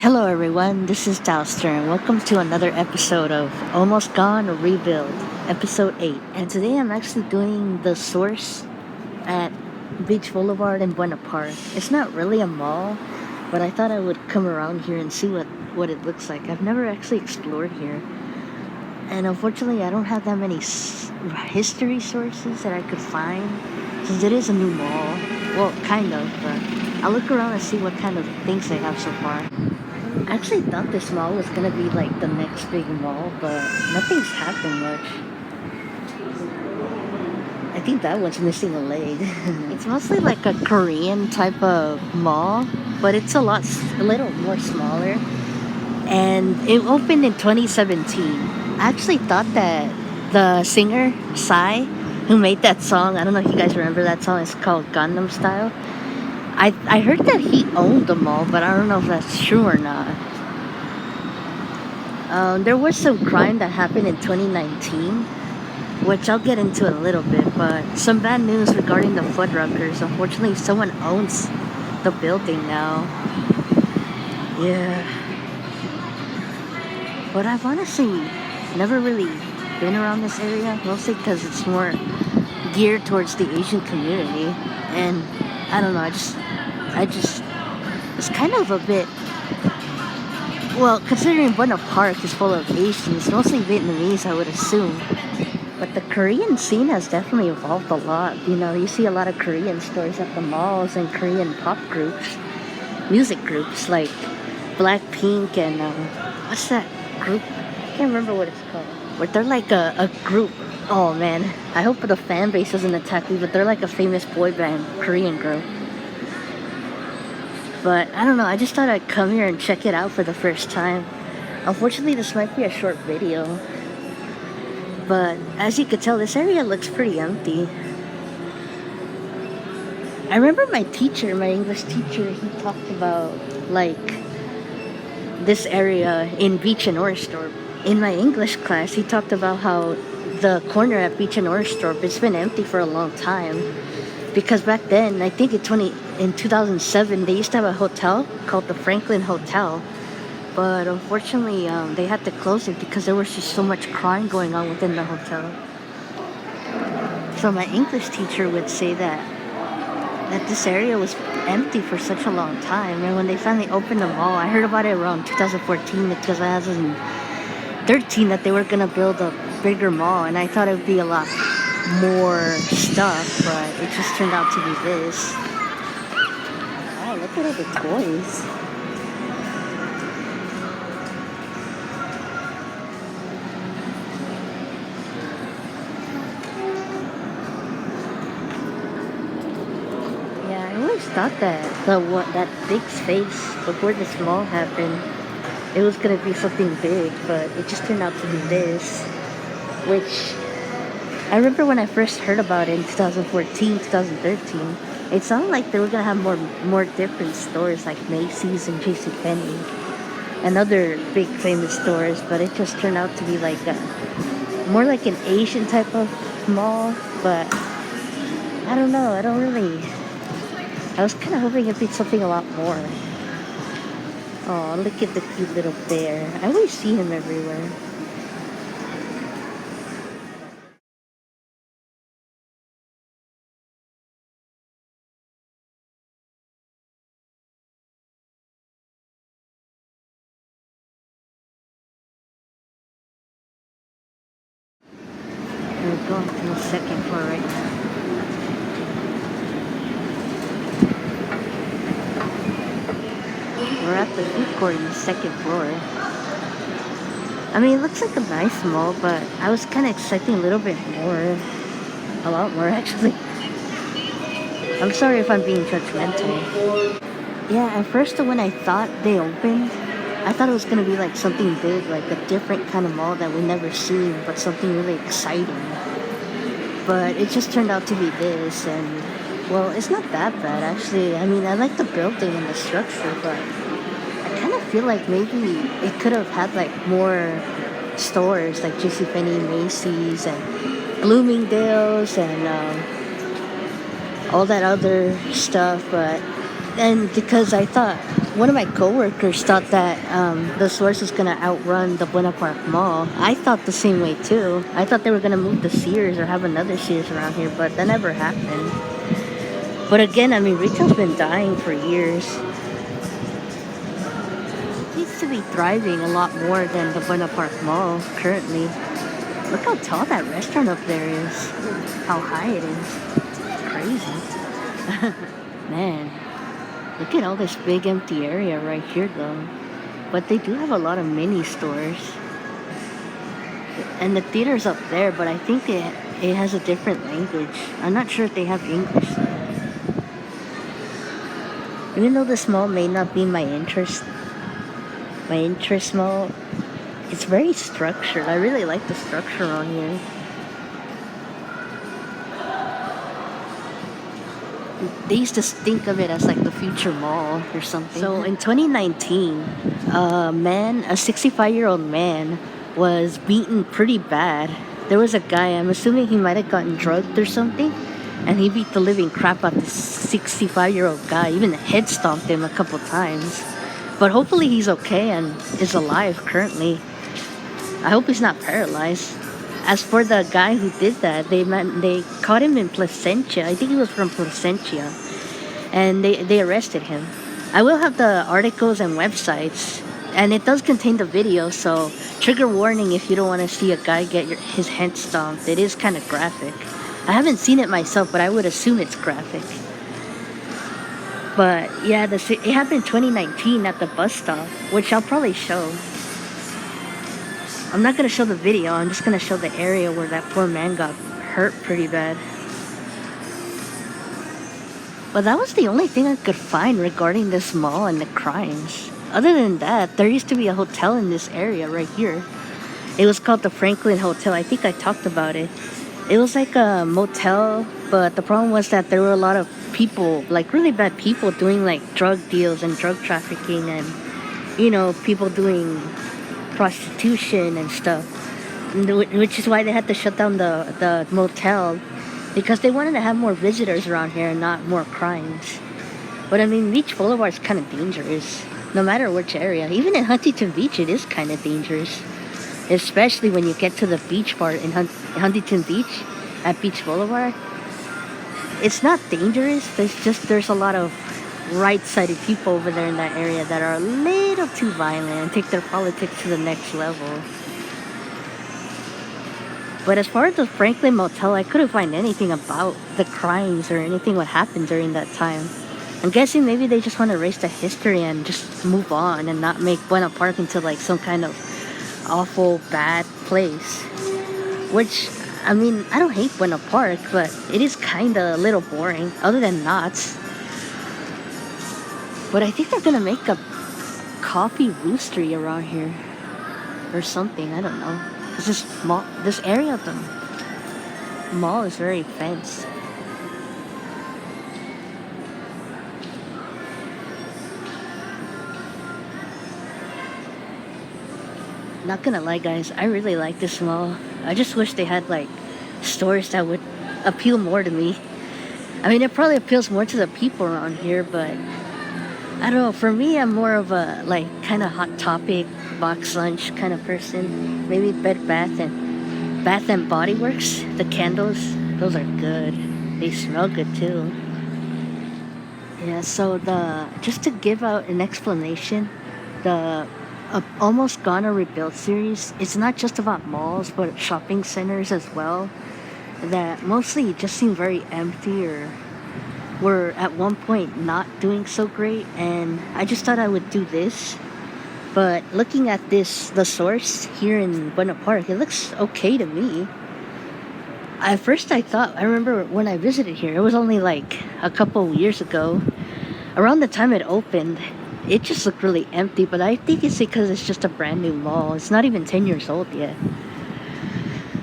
Hello, everyone. This is Dalster, and welcome to another episode of Almost Gone Rebuild, episode 8. And today I'm actually doing the source at Beach Boulevard in Buena Park. It's not really a mall, but I thought I would come around here and see what it looks like. I've never actually explored here, and unfortunately, I don't have that many history sources that I could find since it is a new mall. Well, kind of, but I'll look around and see what kind of things they have so far. I actually thought this mall was gonna be like the next big mall, but nothing's happened much. I think that one's missing a leg. It's mostly like a Korean type of mall, but it's a little more smaller. And it opened in 2017. I actually thought that the singer Psy, who made that song, I don't know if you guys remember that song. It's called Gangnam Style. I heard that he owned the mall, but I don't know if that's true or not. There was some crime that happened in 2019, which I'll get into in a little bit, but some bad news regarding the Fuddruckers. Unfortunately, someone owns the building now. Yeah. But I've honestly never really been around this area, mostly because it's more geared towards the Asian community. And I don't know, it's kind of a bit, well, considering Buena Park is full of Asians, mostly Vietnamese, I would assume. But the Korean scene has definitely evolved a lot. You know, you see a lot of Korean stores at the malls and Korean pop groups, music groups like Blackpink and what's that group? I can't remember what it's called. But they're like a group. Oh man, I hope the fan base doesn't attack me, but they're like a famous boy band, Korean group. But I don't know, I just thought I'd come here and check it out for the first time. Unfortunately, this might be a short video, but as you could tell, this area looks pretty empty. I remember my English teacher, he talked about like this area in Beach and Orangethorpe. In my English class, he talked about how the corner at Beach and Orangethorpe, it's been empty for a long time. Because back then, I think in 2007, they used to have a hotel called the Franklin Hotel. But unfortunately, they had to close it because there was just so much crime going on within the hotel. So my English teacher would say that this area was empty for such a long time. And when they finally opened the mall, I heard about it around 2014 or 2013 that they were going to build a bigger mall. And I thought it would be a lot more stuff, but it just turned out to be this. Wow, look at all the toys. Yeah, I always thought that big space before this mall happened, it was gonna be something big, but it just turned out to be this, which I remember when I first heard about it in 2014, 2013, it sounded like they were gonna have more different stores like Macy's and JCPenney and other big famous stores, but it just turned out to be like more like an Asian type of mall. But I don't know, I was kind of hoping it'd be something a lot more. Oh, look at the cute little bear. I always see him everywhere. We're going to the second floor right now. We're at the food court in the second floor. I mean, it looks like a nice mall, but I was kind of expecting a little bit more. A lot more, actually. I'm sorry if I'm being judgmental. Yeah, at first, when I thought they opened, I thought it was going to be like something big, like a different kind of mall that we never seen, but something really exciting. But it just turned out to be this, and well, it's not that bad, actually. I mean, I like the building and the structure, but I kind of feel like maybe it could have had like more stores like JCPenney, Macy's, and Bloomingdale's, and all that other stuff. But and because I thought One of my coworkers thought that the source was gonna outrun the Buena Park Mall. I thought the same way too. I thought they were gonna move the Sears or have another Sears around here, but that never happened. But again, I mean, retail's been dying for years. It needs to be thriving a lot more than the Buena Park Mall currently. Look how tall that restaurant up there is. How high it is. It's crazy. Man, look at all this big empty area right here though. But they do have a lot of mini stores. And the theater's up there, but I think it has a different language. I'm not sure if they have English though. Even though this mall may not be my interest mall, it's very structured. I really like the structure on here. They used to think of it as like the future mall or something. So in 2019, a 65-year-old man was beaten pretty bad. There was a guy, I'm assuming he might have gotten drugged or something, and he beat the living crap out of this 65-year-old guy, even head stomped him a couple times. But hopefully he's okay and is alive currently. I hope he's not paralyzed. As for the guy who did that, they caught him in Placentia. I think he was from Placentia. And they arrested him. I will have the articles and websites. And it does contain the video, so trigger warning if you don't want to see a guy get his head stomped. It is kind of graphic. I haven't seen it myself, but I would assume it's graphic. But yeah, it happened in 2019 at the bus stop, which I'll probably show. I'm not going to show the video, I'm just going to show the area where that poor man got hurt pretty bad. But that was the only thing I could find regarding this mall and the crimes. Other than that, there used to be a hotel in this area right here. It was called the Franklin Hotel. I think I talked about it. It was like a motel, but the problem was that there were a lot of people, like really bad people doing like drug deals and drug trafficking and, you know, people doing prostitution and stuff. Which is why they had to shut down the motel, because they wanted to have more visitors around here and not more crimes. But I mean, Beach Boulevard is kind of dangerous, no matter which area. Even in Huntington Beach, it is kind of dangerous. Especially when you get to the beach part in Huntington Beach at Beach Boulevard. It's not dangerous, there's a lot of right-sided people over there in that area that are a little too violent and take their politics to the next level. But as far as the Franklin Motel, I couldn't find anything about the crimes or anything what happened during that time. I'm guessing maybe they just want to erase the history and just move on and not make Buena Park into like some kind of awful bad place. Which, I mean, I don't hate Buena Park, but it is kind of a little boring, other than Knott's. But I think they're gonna make a coffee roostery around here or something. I don't know. Cause this area of the mall is very fenced. Not gonna lie, guys, I really like this mall. I just wish they had like stores that would appeal more to me. I mean, it probably appeals more to the people around here, but I don't know. For me, I'm more of a like kind of Hot Topic, box lunch kind of person. Maybe Bath and Body Works. The candles, those are good. They smell good too. Yeah. So just to give out an explanation, the Almost Gone or Rebuilt series, it's not just about malls, but shopping centers as well. That mostly just seem very empty or were at one point not doing so great, and I just thought I would do this. But looking at the source here in Buena Park, it looks okay to me. At first I remember when I visited here, it was only like a couple years ago. Around the time it opened, it just looked really empty, but I think it's because it's just a brand new mall. It's not even 10 years old yet.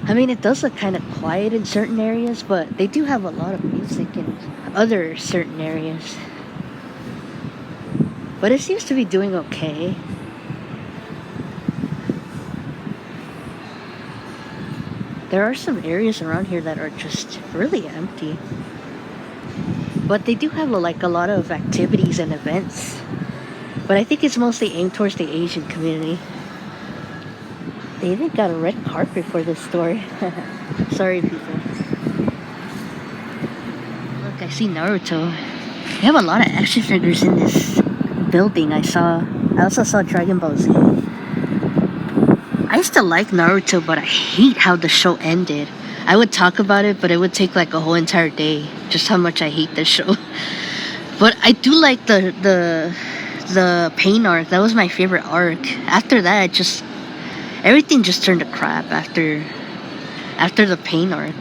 I mean, it does look kind of quiet in certain areas, but they do have a lot of music in other certain areas. But it seems to be doing okay. There are some areas around here that are just really empty. But they do have like a lot of activities and events. But I think it's mostly aimed towards the Asian community. They even got a red carpet for this store. Sorry, people. Look, I see Naruto. They have a lot of action figures in this building. I also saw Dragon Ball Z. I used to like Naruto, but I hate how the show ended. I would talk about it, but it would take like a whole entire day. Just how much I hate this show. But I do like the pain arc. That was my favorite arc. After that, everything just turned to crap after the pain arc.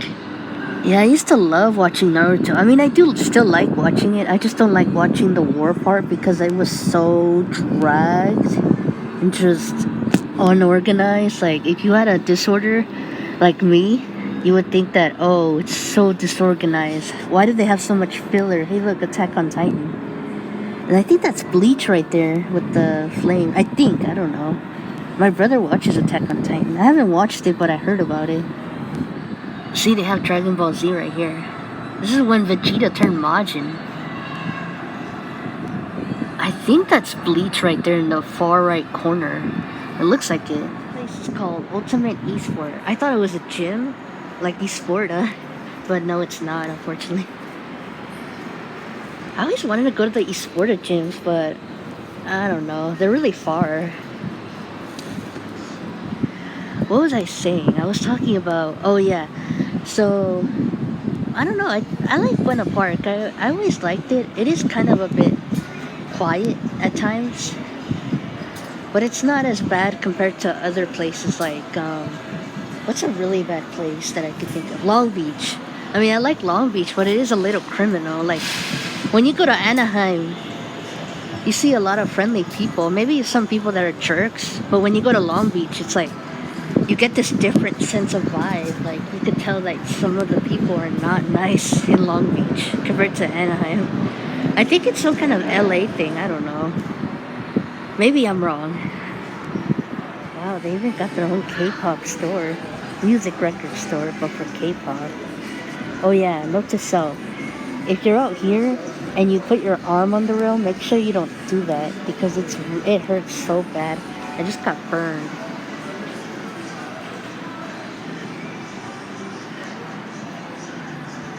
Yeah, I used to love watching Naruto. I mean, I do still like watching it. I just don't like watching the war part because it was so dragged and just unorganized. Like, if you had a disorder like me, you would think that, oh, it's so disorganized. Why do they have so much filler? Hey, look, Attack on Titan. And I think that's Bleach right there with the flame. I don't know. My brother watches Attack on Titan. I haven't watched it, but I heard about it. See, they have Dragon Ball Z right here. This is when Vegeta turned Majin. I think that's Bleach right there in the far right corner. It looks like it. This place is called Ultimate Esport. I thought it was a gym, like Esporta, but no, it's not, unfortunately. I always wanted to go to the Esporta gyms, but I don't know. They're really far. What was I saying? I was talking about, oh yeah. So, I don't know. I like Buena Park. I always liked it. It is kind of a bit quiet at times. But it's not as bad compared to other places like, what's a really bad place that I could think of? Long Beach. I mean, I like Long Beach, but it is a little criminal. Like, when you go to Anaheim, you see a lot of friendly people. Maybe some people that are jerks. But when you go to Long Beach, it's like, you get this different sense of vibe. Like, you could tell like some of the people are not nice in Long Beach compared to Anaheim. I think it's some kind of LA thing. I don't know. Maybe I'm wrong. Wow, they even got their own K-pop store. Music record store, but for K-pop. Oh yeah, note to self. If you're out here and you put your arm on the rail, make sure you don't do that because it hurts so bad. I just got burned.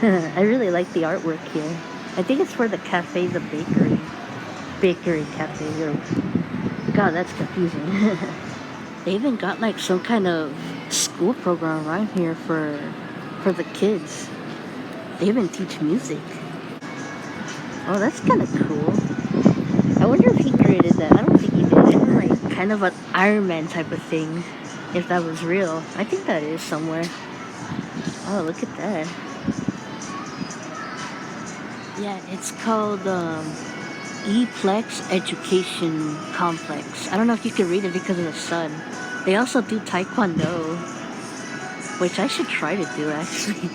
I really like the artwork here. I think it's for the cafe, the bakery cafe. God, that's confusing. They even got like some kind of school program right here for the kids. They even teach music. Oh, that's kind of cool. I wonder if he created that. I don't think he did. It's like kind of an Iron Man type of thing. If that was real, I think that is somewhere. Oh, look at that. Yeah, it's called E-Plex Education Complex. I don't know if you can read it because of the sun. They also do Taekwondo, which I should try to do actually,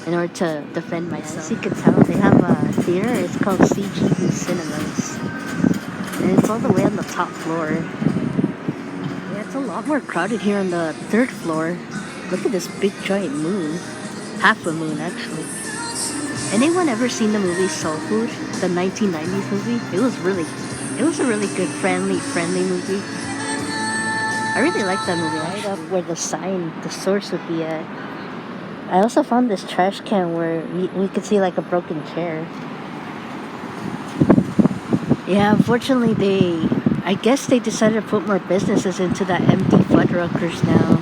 in order to defend myself. As you can tell, they have a theater. It's called CGV Cinemas, and it's all the way on the top floor. Yeah, it's a lot more crowded here on the third floor. Look at this big giant moon, half a moon actually. Anyone ever seen the movie Soul Food, the 1990s movie? It was a really good, friendly movie. I really like that movie. Right up where the source would be at. I also found this trash can where we could see like a broken chair. Yeah, unfortunately I guess they decided to put more businesses into that empty Fuddruckers now.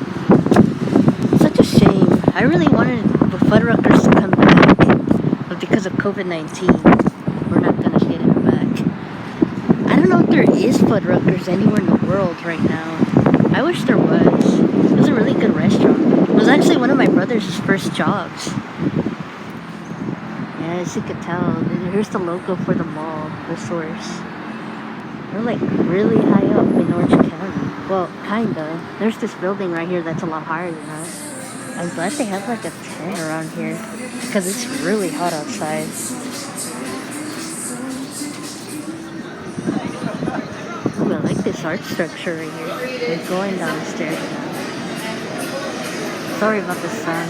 Such a shame. I really wanted the Fuddruckers to come back. But because of COVID-19, we're not gonna get it back. I don't know if there is Fuddruckers anywhere in the world right now. I wish there was. It was a really good restaurant. It was actually one of my brother's first jobs. Yeah, as you can tell, here's the logo for the mall, the source. We're like really high up in Orange County. Well, kinda. There's this building right here that's a lot higher than that. I'm glad they have like a tent around here because it's really hot outside. Ooh, I like this art structure right here. We're going downstairs now. Sorry about the sun.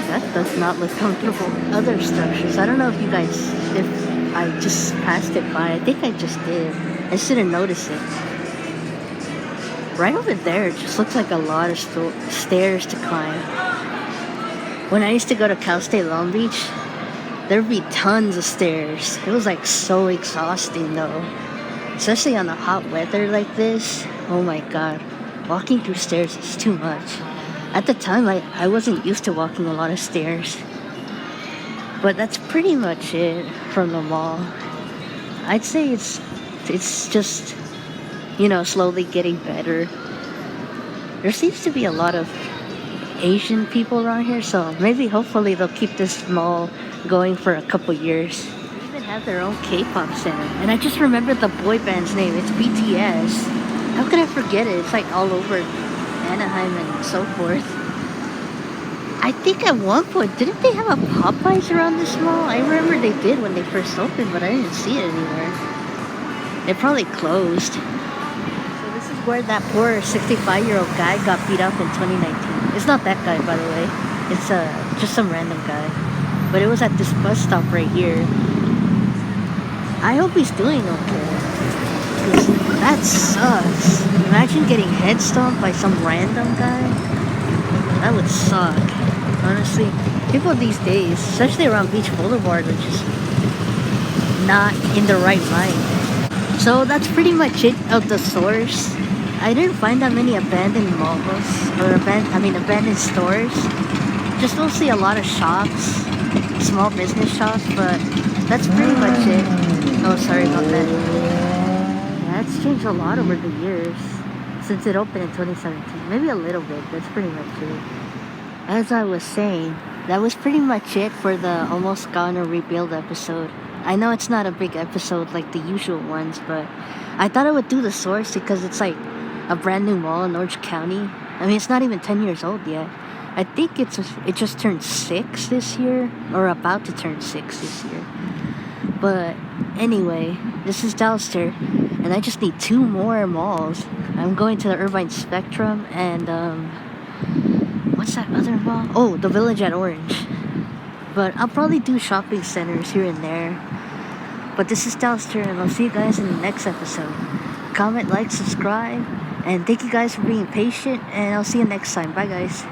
That does not look comfortable. Other structures. I don't know if I just passed it by. I think I just did. I just didn't notice it. Right over there, it just looks like a lot of stairs to climb. When I used to go to Cal State Long Beach, there'd be tons of stairs. It was like so exhausting though. Especially on a hot weather like this. Oh my god. Walking through stairs is too much. At the time, I wasn't used to walking a lot of stairs. But that's pretty much it from the mall. I'd say it's just, slowly getting better. There seems to be a lot of Asian people around here, so maybe hopefully they'll keep this mall going for a couple years. They even have their own K-pop center. And I just remembered the boy band's name. It's BTS. How could I forget it? It's like all over Anaheim and so forth. I think at one point, didn't they have a Popeyes around this mall? I remember they did when they first opened, but I didn't see it anywhere. They probably closed. So this is where that poor 65-year-old guy got beat up in 2019. It's not that guy, by the way. It's just some random guy. But it was at this bus stop right here. I hope he's doing okay. 'Cause that sucks. Imagine getting head stomped by some random guy. That would suck. Honestly, people these days, especially around Beach Boulevard, are just not in the right mind. So that's pretty much it of the source. I didn't find that many abandoned malls or abandoned stores. Just mostly a lot of shops, small business shops, but that's pretty much it. Oh, sorry about that. Yeah, it's changed a lot over the years since it opened in 2017. Maybe a little bit. That's pretty much it. As I was saying, that was pretty much it for the Almost Gone or Rebuild episode. I know it's not a big episode like the usual ones, but I thought I would do the source because it's like a brand new mall in Orange County. I mean, it's not even 10 years old yet. I think it just turned 6 this year, or about to turn 6 this year. But anyway, this is Dalster, and I just need 2 more malls. I'm going to the Irvine Spectrum and what's that other mall? Oh, the Village at Orange. But I'll probably do shopping centers here and there. But this is Dalster, and I'll see you guys in the next episode. Comment, like, subscribe, and thank you guys for being patient, and I'll see you next time. Bye guys.